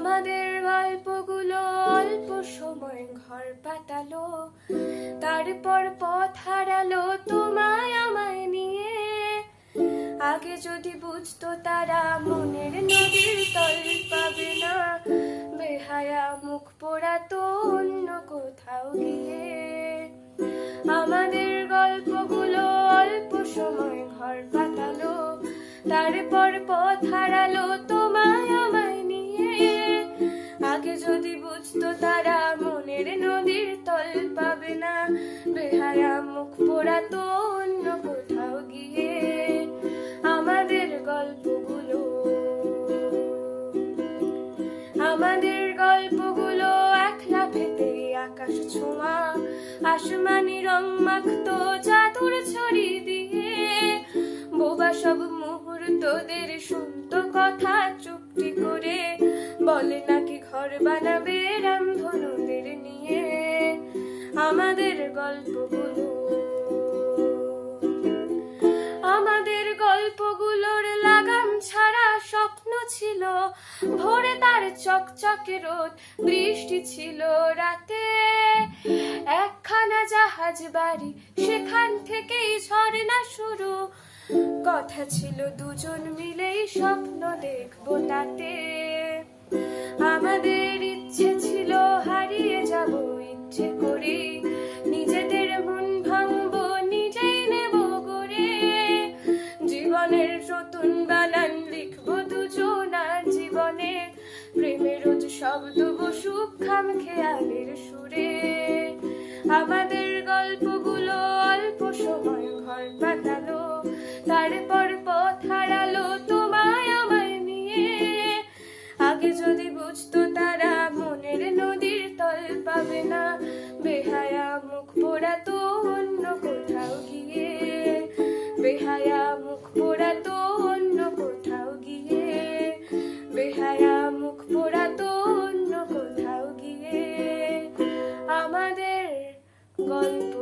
আমাদের গল্পগুলো অল্প সময় ঘর পাতালো, তারপর পথ হারালো তোমায় আমায় নিয়ে। আগে যদি বুঝতো তারা মনের নদীর তল পাবে না, বেহায়া মুখ পোড়াতো অন্য কোথাও গিয়ে। আমাদের গল্পগুলো অল্প সময় ঘর পাতালো, তারপর পথ হারালো তোমায় আমায় নিয়ে। আগে যদি বুঝতো তারা মনের নদীর তল পাবে না, বেহায়া মুখ পোড়াতো অন্য কোথাও গিয়ে। আমাদের গল্পগুলো, আমাদের গল্পগুলো এক লাফেতেই আকাশ ছোঁয়া, আসমানি রং মাখতো জাদুর ছড়ি দিয়ে। বোবা সব মুহূর্তদের শুনতো কথা চুপটি করে, বলে নাকি ঘর বানাবে রামধনুদের নিয়ে। আমাদের গল্পগুলো, আমাদের গল্পগুলোর লাগাম ছাড়া স্বপ্ন ছিল ভোরে তার চকচকে রোদ, বৃষ্টি ছিল রাতে একখানা জাহাজ বাড়ি, সেখান থেকেই ঝর্ণা শুরু। কথা ছিল দুজন মিলেই স্বপ্ন দেখবো তাতে। আমাদের ইচ্ছে ছিল হারিয়ে যাব ইচ্ছে করে, নিজেদের মন ভাঙবো নিজেই নেব গড়ে। জীবনের নতুন বানান লিখবো দুজনার জীবনে, প্রেমের রোজ শব্দ বসুক খাম খেয়ালের সুরে। আমাদের গল্পগুলো অল্প সময় ঘর পাতালো, তারপর পথ হারালো তোমায় আমায় নিয়ে। আগে যদি বুঝতো তারা মনের নদীর তল পাবে না, বেহায়া মুখ পোড়াতো অন্য কোথাও গিয়ে। বেহায়া মুখ পোড়াতো অন্য কোথাও গিয়ে। বেহায়া মুখ পোড়াতো অন্য কোথাও গিয়ে। আমাদের গল্প